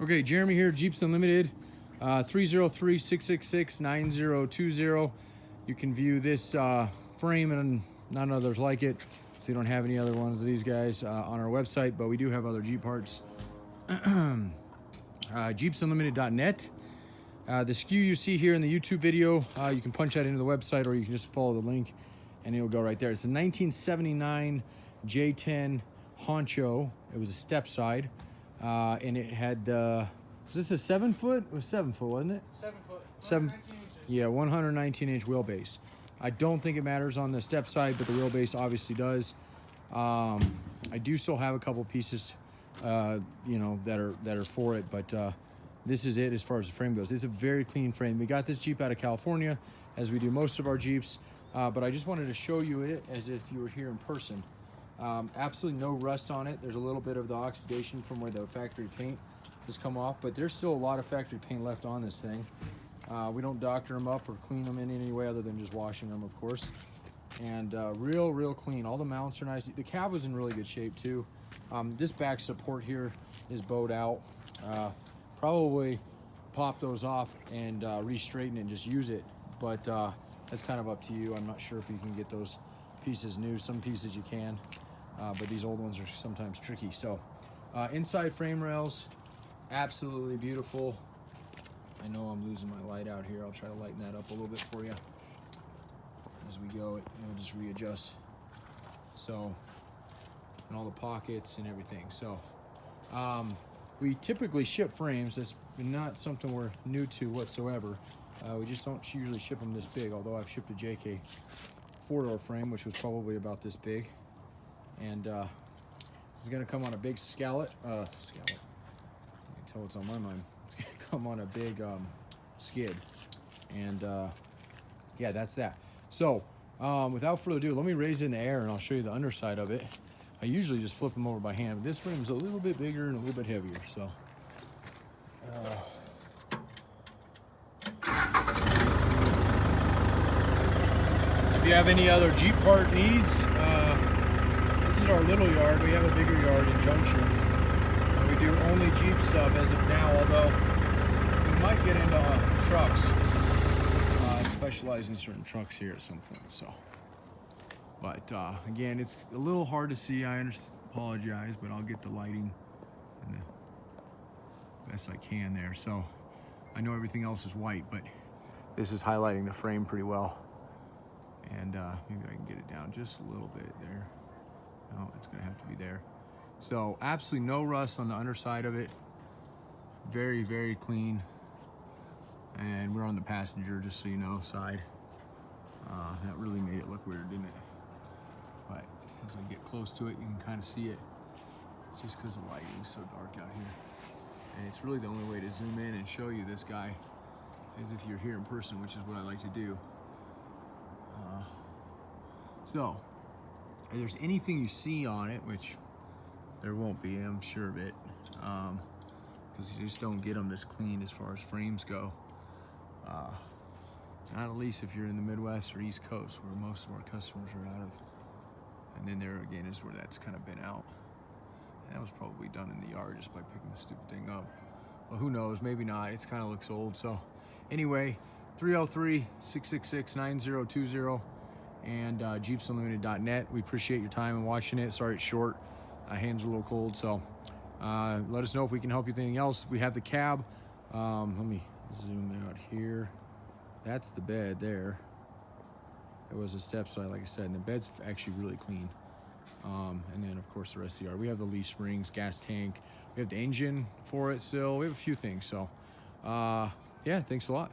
Okay, Jeremy here, Jeeps Unlimited, 303-666-9020. You can view this frame and none others like it, so you don't have any other ones of these guys on our website, but we do have other Jeep parts. JeepsUnlimited.net. The SKU you see here in the YouTube video, you can punch that into the website, or you can just follow the link and it'll go right there. It's a 1979 J10 Honcho. It was a step side. And it had, was this a 7 foot? It was 7 foot, wasn't it? 7 foot. 119 inches. Yeah, 119 inch wheelbase. I don't think it matters on the step side, but the wheelbase obviously does. I do still have a couple pieces, you know, that are for it, but this is it as far as the frame goes. It's a very clean frame. We got this Jeep out of California, as we do most of our Jeeps, but I just wanted to show you it as if you were here in person. Absolutely no rust on it. There's a little bit of the oxidation from where the factory paint has come off, but there's still a lot of factory paint left on this thing. We don't doctor them up or clean them in any way other than just washing them, of course. And real clean. All the mounts are nice. The cab was in really good shape too. This back support here is bowed out. Probably pop those off and re-straighten it and just use it, but that's kind of up to you. I'm not sure if you can get those pieces new. Some pieces you can. But these old ones are sometimes tricky. So inside frame rails, absolutely beautiful. I know I'm losing my light out here. I'll try to lighten that up a little bit for you. As we go, it'll just readjust. So, and all the pockets and everything. So we typically ship frames. That's not something we're new to whatsoever. We just don't usually ship them this big, although I've shipped a JK 4-door frame, which was probably about this big. And this is gonna come on a big scallop. I can tell what's on my mind. It's gonna come on a big skid. And yeah, that's that. So without further ado, let me raise it in the air and I'll show you the underside of it. I usually just flip them over by hand, but this frame's a little bit bigger and a little bit heavier. So if you have any other Jeep part needs, this is our little yard. We have a bigger yard in Junction. And we do only Jeep stuff as of now, although we might get into trucks. I specialize in certain trucks here at some point. So, but again, it's a little hard to see. I apologize, but I'll get the lighting and the best I can there. So I know everything else is white, but this is highlighting the frame pretty well. And maybe I can get it down just a little bit there. No, it's gonna have to be there. So absolutely no rust on the underside of it. Very clean. And we're on the passenger, just so you know, side. That really made it look weird, didn't it? But as I get close to it, you can kind of see it. It's just because the lighting is so dark out here. And it's really the only way to zoom in and show you this guy is if you're here in person, which is what I like to do. So, if there's anything you see on it, which there won't be, I'm sure of it, because you just don't get them this clean as far as frames go. Not at least if you're in the Midwest or East Coast, where most of our customers are out of. And then there again is where that's kind of been out. And that was probably done in the yard just by picking the stupid thing up. Well, who knows? Maybe not. It kind of looks old. So, anyway, 303-666-9020. And JeepsUnlimited.net. We appreciate your time and watching it. Sorry it's short. Hands are a little cold, so let us know if we can help you with anything else. We have the cab. Let me zoom out here. That's the bed there. It was a step side, like I said, and the bed's actually really clean. And then, of course, the rest of the yard. We have the leaf springs, gas tank. We have the engine for it still. We have a few things. So, yeah, thanks a lot.